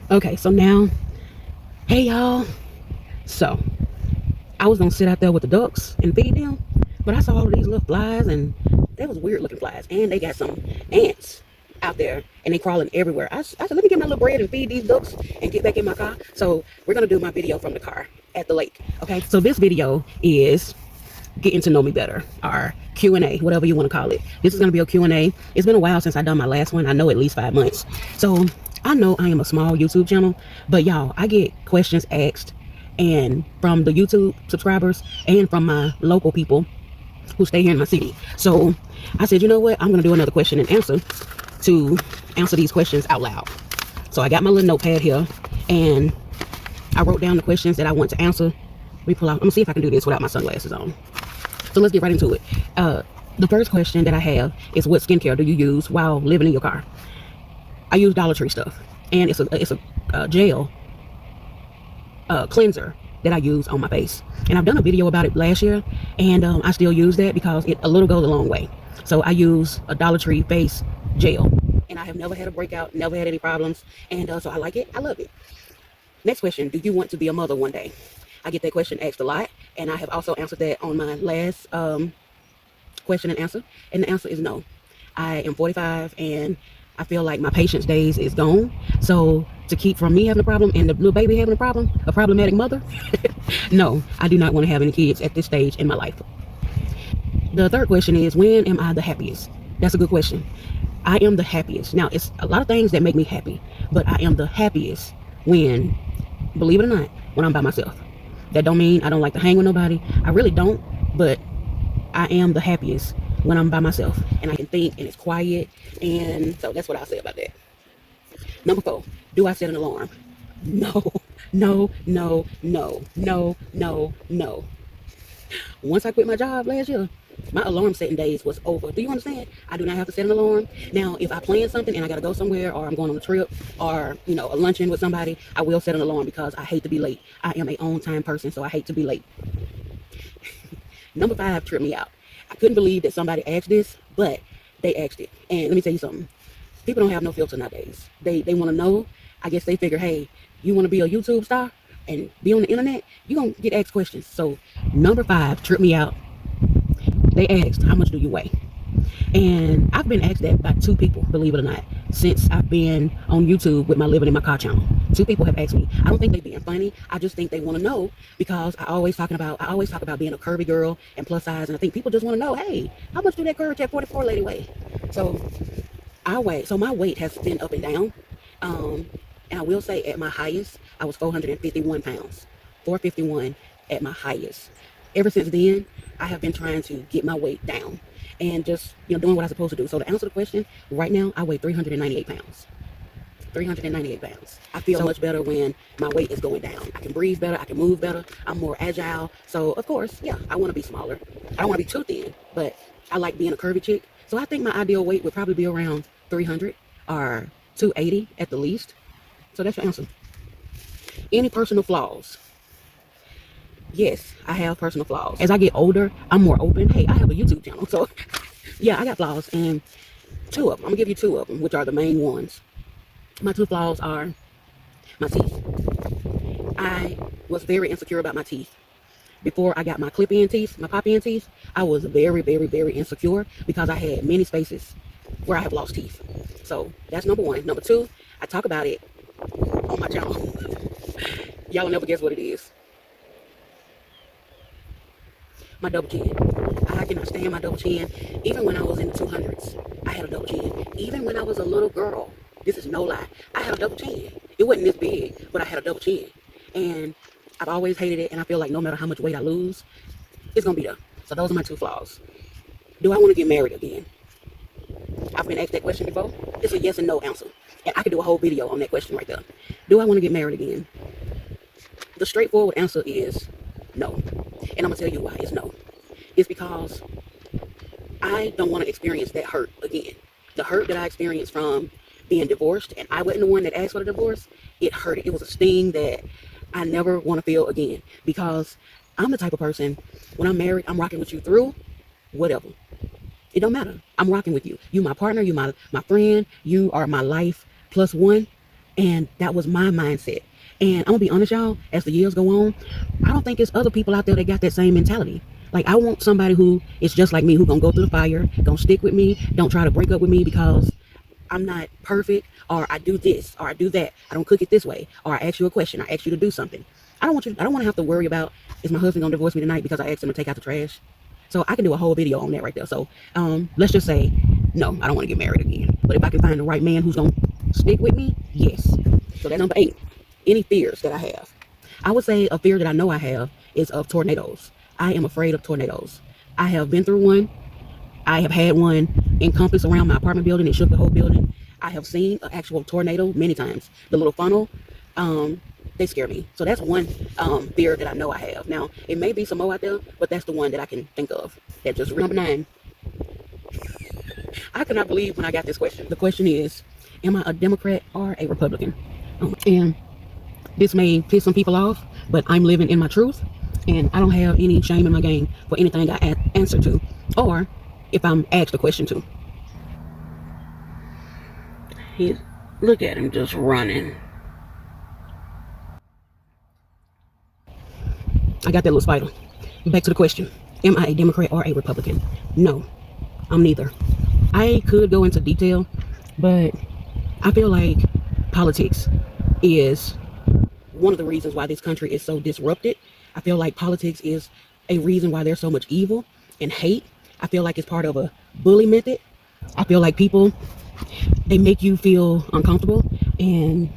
Okay, so now, hey y'all. So I was gonna sit out there with the ducks and feed them, but I saw all of these little flies, and they was weird looking flies, and they got some ants out there, and they crawling everywhere. I said, let me get my little bread and feed these ducks and get back in my car. So we're gonna do my video from the car at the lake. Okay, so this video is getting to know me better, or Q&A, whatever you want to call it. This is going to be a Q&A. It's been a while since I done my last one. I know at least 5 months. So I know I am a small YouTube channel, but y'all, I get questions asked and from the YouTube subscribers and from my local people who stay here in my city. So I said, you know what? I'm going to do another question and answer to answer these questions out loud. So I got my little notepad here and I wrote down the questions that I want to answer. Let me pull out. I'm going to see if I can do this without my sunglasses on. So let's get right into it. The first question that I have is, what skincare do you use while living in your car? I use Dollar Tree stuff, and it's a gel cleanser that I use on my face. And I've done a video about it last year, and I still use that because a little goes a long way. So I use a Dollar Tree face gel, and I have never had a breakout, never had any problems, and so I like it. I love it. Next question, do you want to be a mother one day? I get that question asked a lot, and I have also answered that on my last question and answer, and the answer is no. I am 45, and I feel like my patience days is gone. So to keep from me having a problem and the little baby having a problem, a problematic mother, no, I do not want to have any kids at this stage in my life. The third question is, when am I the happiest? That's a good question. I am the happiest. Now, it's a lot of things that make me happy, but I am the happiest when, believe it or not, when I'm by myself. That don't mean I don't like to hang with nobody. I really don't, but I am the happiest when I'm by myself and I can think and it's quiet. And so that's what I'll say about that. Number 4, do I set an alarm? No, no, no, no, no, no, no. Once I quit my job last year, my alarm setting days was over. Do you understand? I do not have to set an alarm. Now, if I plan something and I got to go somewhere, or I'm going on a trip, or, a luncheon with somebody, I will set an alarm because I hate to be late. I am a on-time person, so I hate to be late. Number 5 tripped me out. I couldn't believe that somebody asked this, but they asked it. And let me tell you something. People don't have no filter nowadays. They want to know. I guess they figure, hey, you want to be a YouTube star and be on the internet, you're going to get asked questions. So number 5 tripped me out. They asked, how much do you weigh? And I've been asked that by 2 people, believe it or not, since I've been on YouTube with my Living in My Car channel. 2 people have asked me. I don't think they're being funny. I just think they want to know, because I always talk about being a curvy girl and plus size. And I think people just want to know, hey, how much do that curvy at 44 lady weigh? So my weight has been up and down. And I will say at my highest, I was 451 pounds, 451 at my highest. Ever since then, I have been trying to get my weight down and just, doing what I'm supposed to do. So to answer the question, right now, I weigh 398 pounds. 398 pounds. I feel much better when my weight is going down. I can breathe better. I can move better. I'm more agile. So, of course, yeah, I want to be smaller. I don't want to be too thin, but I like being a curvy chick. So I think my ideal weight would probably be around 300 or 280 at the least. So that's your answer. Any personal flaws? Yes, I have personal flaws. As I get older, I'm more open. Hey, I have a YouTube channel, so yeah, I got flaws, and 2 of them. I'm gonna give you 2 of them, which are the main ones. My 2 flaws are my teeth. I was very insecure about my teeth. Before I got my clip-in teeth, my pop-in teeth, I was very, very, very insecure because I had many spaces where I have lost teeth. So that's number 1. Number 2, I talk about it on my channel. Y'all will never guess what it is. My double chin. I cannot stand my double chin. Even when I was in the 200s, I had a double chin. Even when I was a little girl, this is no lie, I had a double chin. It wasn't this big, but I had a double chin. And I've always hated it, and I feel like no matter how much weight I lose, it's going to be there. So those are my 2 flaws. Do I want to get married again? I've been asked that question before. It's a yes and no answer. And I could do a whole video on that question right there. Do I want to get married again? The straightforward answer is no. And I'm going to tell you why it's no. It's because I don't want to experience that hurt again. The hurt that I experienced from being divorced, and I wasn't the one that asked for the divorce, it hurt. It was a sting that I never want to feel again, because I'm the type of person, when I'm married, I'm rocking with you through whatever. It don't matter. I'm rocking with you. You my partner, you my friend, you are my life plus one. And that was my mindset. And I'm gonna be honest, y'all, as the years go on, I don't think it's other people out there that got that same mentality. Like, I want somebody who is just like me, who gonna go through the fire, gonna stick with me, don't try to break up with me because I'm not perfect, or I do this, or I do that. I don't cook it this way, or I ask you a question, I ask you to do something. I don't want to have to worry about, is my husband gonna divorce me tonight because I asked him to take out the trash? So I can do a whole video on that right there. So let's just say, no, I don't want to get married again. But if I can find the right man who's gonna stick with me, yes. So that's number 8. Any fears that I have? I would say a fear that I know I have is of tornadoes. I am afraid of tornadoes. I have been through one. I have had one encompass around my apartment building. It shook the whole building. I have seen an actual tornado many times. The little funnel, they scare me. So that's one fear that I know I have. Now, it may be some more out there, but that's the one that I can think of. That just number 9. I cannot believe when I got this question. The question is, am I a Democrat or a Republican? And this may piss some people off, but I'm living in my truth, and I don't have any shame in my game for anything I answer to, or if I'm asked a question to. Look at him just running. I got that little spider. Back to the question. Am I a Democrat or a Republican? No, I'm neither. I could go into detail, but I feel like politics is one of the reasons why this country is so disrupted. I feel like politics is a reason why there's so much evil and hate. I feel like it's part of a bully method. I feel like people, they make you feel uncomfortable and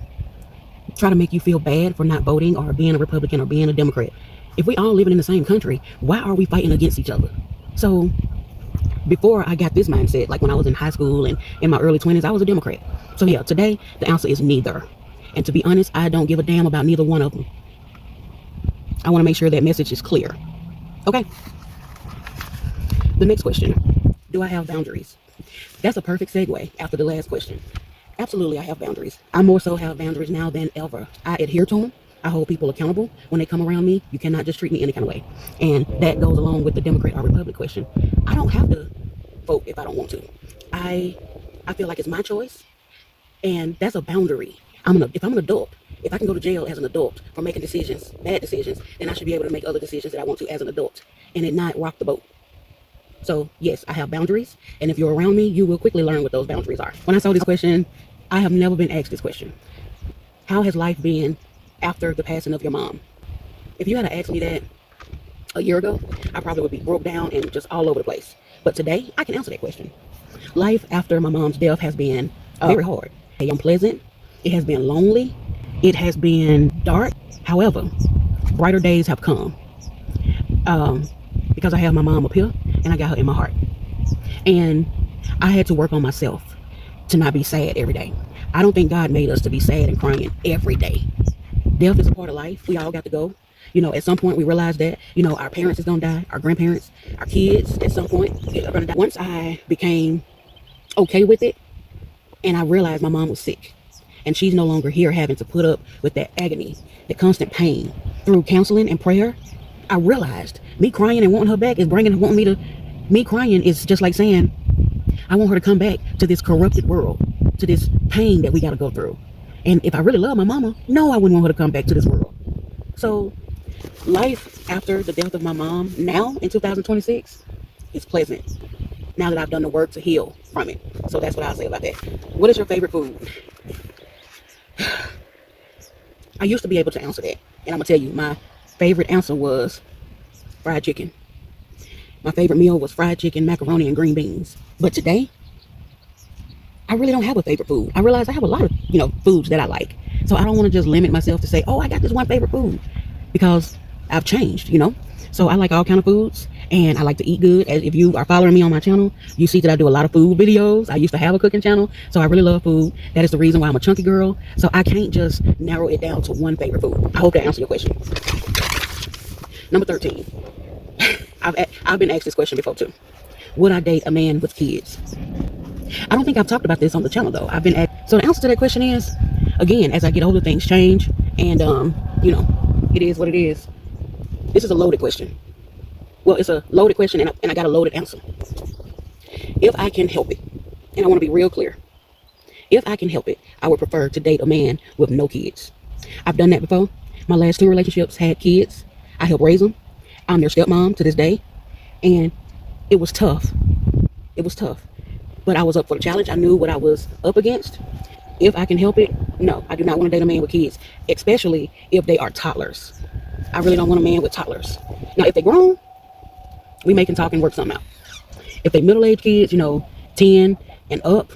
try to make you feel bad for not voting or being a Republican or being a Democrat. If we all living in the same country, why are we fighting against each other? So before I got this mindset, like when I was in high school and in my early 20s, I was a Democrat. So yeah, today the answer is neither. And to be honest, I don't give a damn about neither one of them. I want to make sure that message is clear. Okay. The next question. Do I have boundaries? That's a perfect segue after the last question. Absolutely, I have boundaries. I more so have boundaries now than ever. I adhere to them. I hold people accountable. When they come around me, you cannot just treat me any kind of way. And that goes along with the Democrat or Republican question. I don't have to vote if I don't want to. I feel like it's my choice, and that's a boundary. If I'm an adult, if I can go to jail as an adult for making decisions, bad decisions, then I should be able to make other decisions that I want to as an adult and it not rock the boat. So yes, I have boundaries, and if you're around me, you will quickly learn what those boundaries are. When I saw this question, I have never been asked this question. How has life been after the passing of your mom? If you had asked me that a year ago, I probably would be broke down and just all over the place. But today, I can answer that question. Life after my mom's death has been very hard. It's unpleasant. It has been lonely. It has been dark. However, brighter days have come. Because I have my mom up here and I got her in my heart. And I had to work on myself to not be sad every day. I don't think God made us to be sad and crying every day. Death is a part of life. We all got to go. You know, at some point we realize that, you know, our parents is going to die, our grandparents, our kids at some point are going to die. Once I became okay with it and I realized my mom was sick and she's no longer here having to put up with that agony, that constant pain, through counseling and prayer, I realized me crying and wanting her back is me crying is just like saying, I want her to come back to this corrupted world, to this pain that we got to go through. And if I really love my mama, no, I wouldn't want her to come back to this world. So life after the death of my mom now in 2026 is pleasant. Now that I've done the work to heal from it. So that's what I'll say about that. What is your favorite food? I used to be able to answer that. And I'm going to tell you, my favorite answer was fried chicken. My favorite meal was fried chicken, macaroni, and green beans. But today, I really don't have a favorite food. I realize I have a lot of, foods that I like. So I don't want to just limit myself to say, oh, I got this one favorite food. Because I've changed, So I like all kind of foods. And I like to eat good. As if you are following me on my channel, you see that I do a lot of food videos. I used to have a cooking channel. So I really love food. That is the reason why I'm a chunky girl. So I can't just narrow it down to one favorite food. I hope that answers your question. Number 13. I've been asked this question before too. Would I date a man with kids? I don't think I've talked about this on the channel though. I've been asked. So the answer to that question is, again, as I get older, things change, and it is what it is. This is a loaded question. Well, it's a loaded question, and I got a loaded answer. If I can help it, and I want to be real clear, If I can help it, I would prefer to date a man with no kids. I've done that before. My last 2 relationships had kids. I helped raise them. I'm their stepmom to this day. And it was tough. It was tough. But I was up for the challenge. I knew what I was up against. If I can help it, no, I do not want to date a man with kids, especially if they are toddlers. I really don't want a man with toddlers. Now, if they're grown, we can talk and work something out. If they middle-aged kids, 10 and up,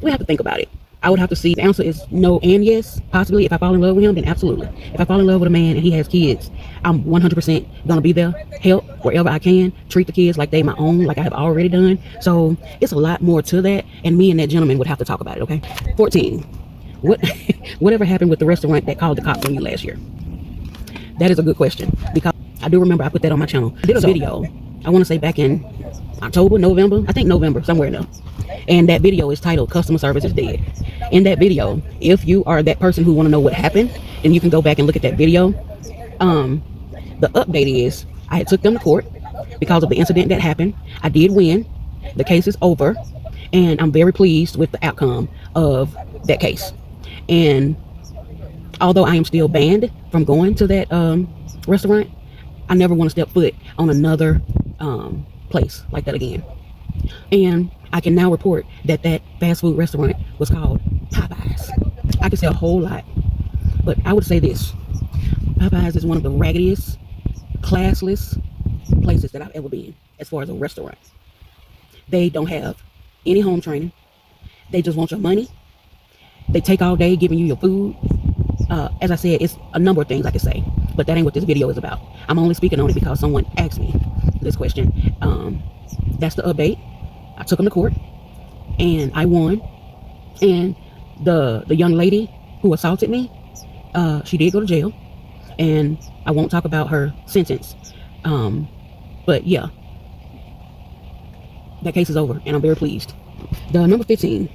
we have to think about it. I would have to see. The answer is no and yes. Possibly, if I fall in love with him, then absolutely. If I fall in love with a man and he has kids, I'm 100% gonna be there, help wherever I can, treat the kids like they my own, like I have already done. So it's a lot more to that, and me and that gentleman would have to talk about it. Okay. 14. Whatever happened with the restaurant that called the cops on you last year? That is a good question, because I do remember I put that on my channel. I did a video, I want to say back in October, November, I think November, somewhere in there. And that video is titled Customer Service is Dead. In that video, if you are that person who want to know what happened, then you can go back and look at that video. The update is I had took them to court because of the incident that happened. I did win. The case is over, and I'm very pleased with the outcome of that case. And although I am still banned from going to that restaurant, I never want to step foot on another place like that again. And I can now report that that fast food restaurant was called Popeyes. I could say a whole lot, but I would say this: Popeyes is one of the raggediest, classless places that I've ever been as far as a restaurant. They don't have any home training. They just want your money. They take all day giving you your food. As I said, it's a number of things I could say, but that ain't what this video is about. I'm only speaking on it because someone asked me this question. That's the update. I took them to court, and I won. And the young lady who assaulted me, she did go to jail, and I won't talk about her sentence. But yeah, that case is over, and I'm very pleased. The number 15.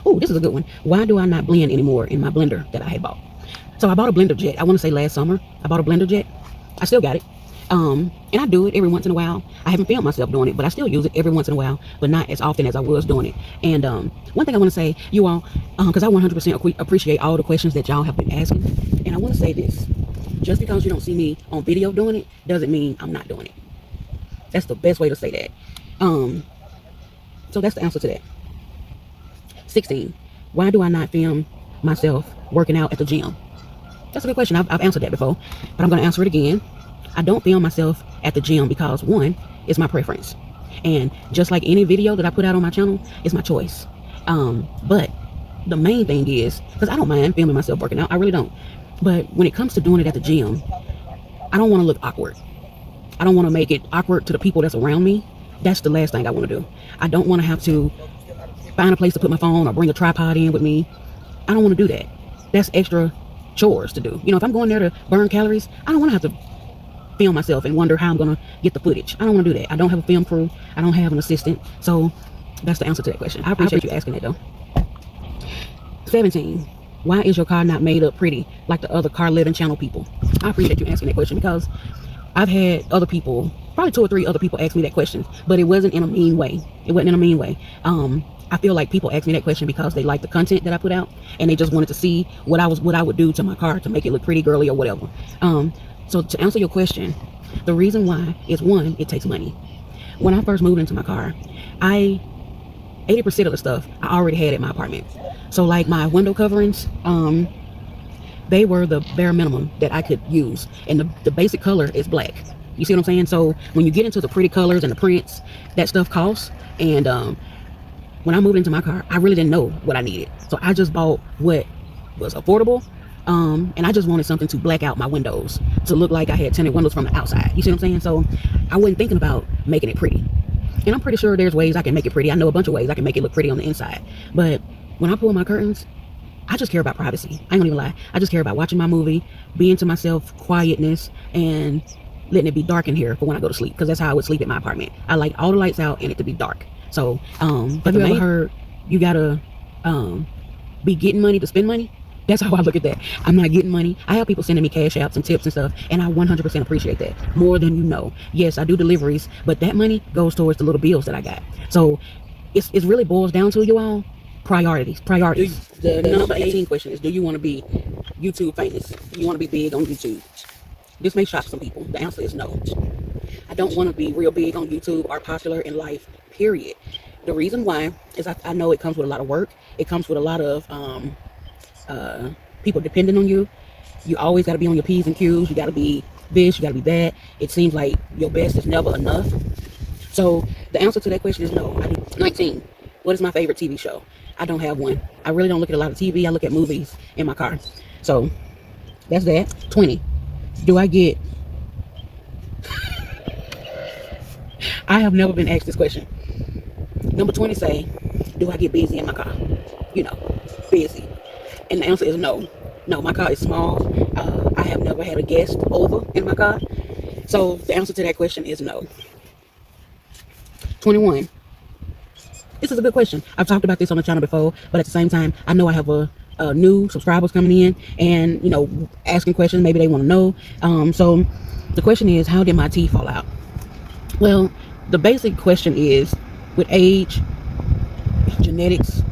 Oh, this is a good one. Why do I not blend anymore in my blender that I had bought? So I bought a blender jet. I want to say last summer. I bought a blender jet. I still got it. And I do it every once in a while. I haven't filmed myself doing it, but I still use it every once in a while, but not as often as I was doing it. And one thing I want to say, you all, because I 100% appreciate all the questions that y'all have been asking. And I want to say this: just because you don't see me on video doing it doesn't mean I'm not doing it. That's the best way to say that. So that's the answer to that. 16. Why do I not film myself working out at the gym? That's a good question. I've answered that before, but I'm going to answer it again. I don't film myself at the gym because, one, it's my preference. And just like any video that I put out on my channel, it's my choice. But the main thing is, because I don't mind filming myself working out, I really don't. But when it comes to doing it at the gym, I don't want to look awkward. I don't want to make it awkward to the people that's around me. That's the last thing I want to do. I don't want to have to find a place to put my phone or bring a tripod in with me. I don't want to do that. That's extra chores to do. If I'm going there to burn calories, I don't want to have to film myself and wonder how I'm going to get the footage. I don't want to do that. I don't have a film crew. I don't have an assistant. So that's the answer to that question. I appreciate you asking that though. 17. Why is your car not made up pretty like the other car living channel people? I appreciate you asking that question, because I've had other people, probably 2 or 3 other people ask me that question, but it wasn't in a mean way. It wasn't in a mean way. I feel like people ask me that question because they like the content that I put out, and they just wanted to see what I would do to my car to make it look pretty girly or whatever. So to answer your question, the reason why is, one, it takes money. When I first moved into my car, 80% of the stuff I already had at my apartment. So like my window coverings, they were the bare minimum that I could use, and the basic color is black. You see what I'm saying? So when you get into the pretty colors and the prints, that stuff costs. And when I moved into my car, I really didn't know what I needed, so I just bought what was affordable. And I just wanted something to black out my windows to look like I had tinted windows from the outside. You see what I'm saying? So I wasn't thinking about making it pretty. And I'm pretty sure there's ways I can make it pretty. I know a bunch of ways I can make it look pretty on the inside. But when I pull my curtains, I just care about privacy. I ain't gonna even lie. I just care about watching my movie, being to myself, quietness, and letting it be dark in here for when I go to sleep, because that's how I would sleep at my apartment. I like all the lights out and it to be dark. So have you ever heard you gotta be getting money to spend money? That's how I look at that. I'm not getting money. I have people sending me cash apps and tips and stuff, and I 100% appreciate that more than you know. Yes, I do deliveries, but that money goes towards the little bills that I got. So it really boils down to, you all, Priorities. The number 18 question is, do you want to be YouTube famous? Do you want to be big on YouTube? This may shock some people. The answer is no. I don't want to be real big on YouTube or popular in life, period. The reason why is I know it comes with a lot of work. It comes with a lot of people depending on you. You always got to be on your P's and Q's. You got to be this, you got to be that. It seems like your best is never enough. So the answer to that question is no. 19. What is my favorite TV show? I don't have one. I really don't look at a lot of TV. I look at movies in my car. So that's that. 20. Do I get... I have never been asked this question. Number 20 say, do I get busy in my car? You know, busy. And the answer is no. No, my car is small. I have never had a guest over in my car. So the answer to that question is no. 21. This is a good question. I've talked about this on the channel before, but at the same time, I know I have a new subscribers coming in and, you know, asking questions. Maybe they want to know. So the question is, how did my teeth fall out? Well, the basic question is, with age, genetics,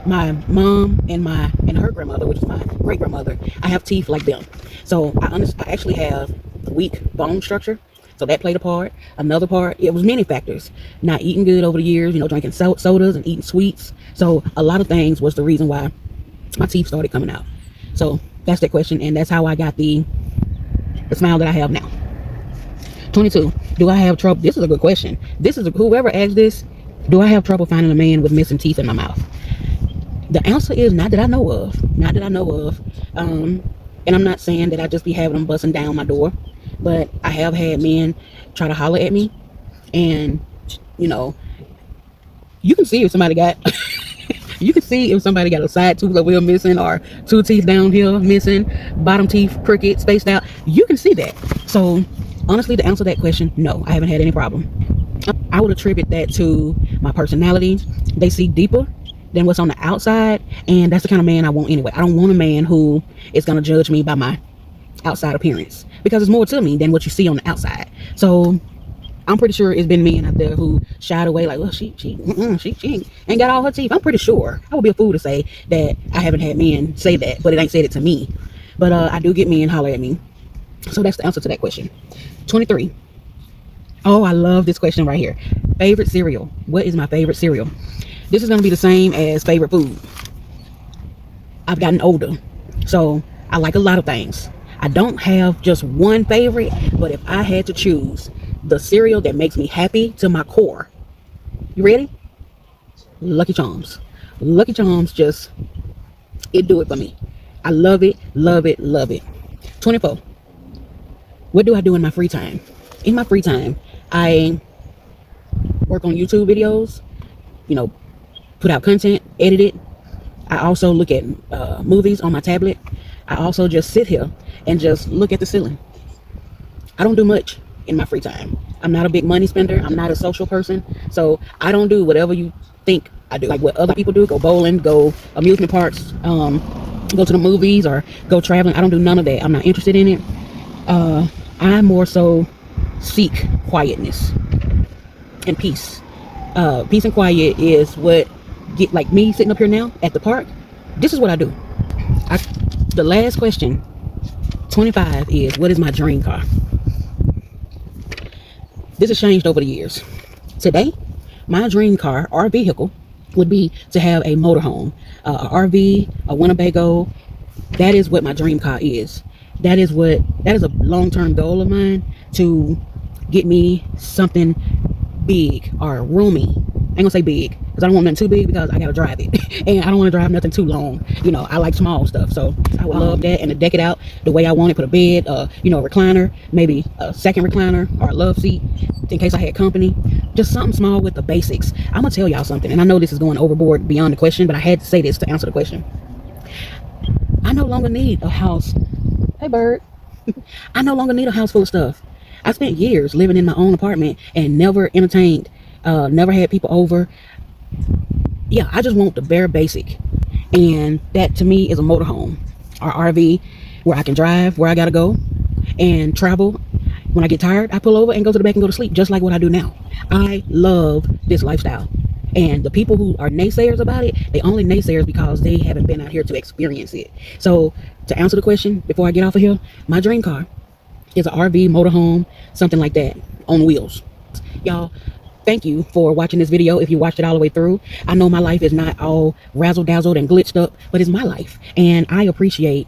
my mom and her grandmother, which is my great grandmother, I have teeth like them. So I actually have weak bone structure. So that played a part. Another part, it was many factors. Not eating good over the years, you know, drinking sodas and eating sweets. So a lot of things was the reason why my teeth started coming out. So that's that question, and that's how I got the smile that I have now. 22. Do I have trouble? This is a good question. Whoever asked this, do I have trouble finding a man with missing teeth in my mouth? The answer is not that I know of. Not that I know of. And I'm not saying that I just be having them busting down my door, but I have had men try to holler at me, and you know, you can see if somebody got you can see if somebody got a side tooth over here missing, or two teeth down here missing, bottom teeth crooked, spaced out. You can see that. So honestly, to answer that question, no, I haven't had any problem. I would attribute that to my personality. They see deeper than what's on the outside, and that's the kind of man I want anyway. I don't want a man who is going to judge me by my outside appearance, because there's more to me than what you see on the outside. So I'm pretty sure it's been men out there who shied away, like, well, she ain't got all her teeth. I'm pretty sure. I would be a fool to say that I haven't had men say that, but it ain't said it to me. But I do get men holler at me. So that's the answer to that question. 23. Oh, I love this question right here. Favorite cereal. What is my favorite cereal? This is going to be the same as favorite food. I've gotten older, so I like a lot of things. I don't have just one favorite, but if I had to choose the cereal that makes me happy to my core, you ready? Lucky Charms. Lucky Charms just, it do it for me. I love it, love it, love it. 24. What do I do in my free time? In my free time, I work on YouTube videos, you know, put out content, edit it. I also look at movies on my tablet. I also just sit here and just look at the ceiling. I don't do much in my free time. I'm not a big money spender. I'm not a social person. So I don't do whatever you think I do. Like what other people do, go bowling, go amusement parks, go to the movies, or go traveling. I don't do none of that. I'm not interested in it. I more so seek quietness and peace. Peace and quiet is what get, like me sitting up here now at the park. This is what I do. The last question, 25, is what is my dream car? This has changed over the years. Today, my dream car or vehicle would be to have a motorhome, a RV, a Winnebago. That is what my dream car is. That is a long-term goal of mine, to get me something big or roomy. I ain't gonna say big, because I don't want nothing too big, because I gotta drive it and I don't want to drive nothing too long. You know, I like small stuff, so I would love that, and to deck it out the way I want it. Put a bed, you know, a recliner, maybe a second recliner, or a love seat in case I had company. Just something small with the basics. I'm gonna tell y'all something, and I know this is going overboard beyond the question, but I had to say this to answer the question. I no longer need a house. Hey, bird. I no longer need a house full of stuff. I spent years living in my own apartment and never entertained, never had people over. Yeah, I just want the bare basic. And that to me is a motorhome or RV, where I can drive where I gotta go and travel. When I get tired, I pull over and go to the back and go to sleep, just like what I do now. I love this lifestyle. And the people who are naysayers about it, they only naysayers because they haven't been out here to experience it. So to answer the question before I get off of here, my dream car is an RV, motorhome, something like that, on wheels. Y'all, thank you for watching this video. If you watched it all the way through, I know my life is not all razzle dazzled and glitched up, but it's my life. And I appreciate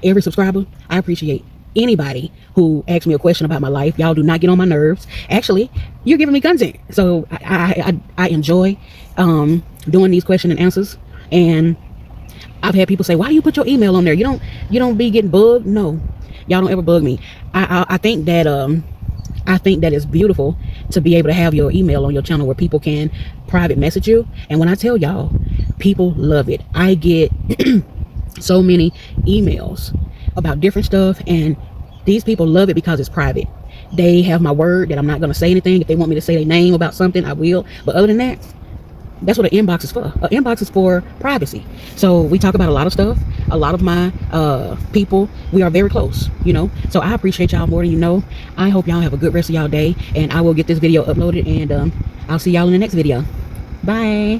every subscriber. I appreciate anybody who asks me a question about my life. Y'all do not get on my nerves. Actually, you're giving me content. So I enjoy doing these question and answers. And I've had people say, why do you put your email on there? You don't be getting bugged? No, y'all don't ever bug me. I think that it's beautiful to be able to have your email on your channel where people can private message you. And when I tell y'all, people love it. I get so many emails about different stuff, and these people love it because it's private. They have my word that I'm not going to say anything. If they want me to say their name about something, I will. But other than that, that's what an inbox is for. An inbox is for privacy. So we talk about a lot of stuff. A lot of my people, we are very close, you know. So I appreciate y'all more than you know. I hope y'all have a good rest of y'all day, and I will get this video uploaded, and I'll see y'all in the next video. Bye.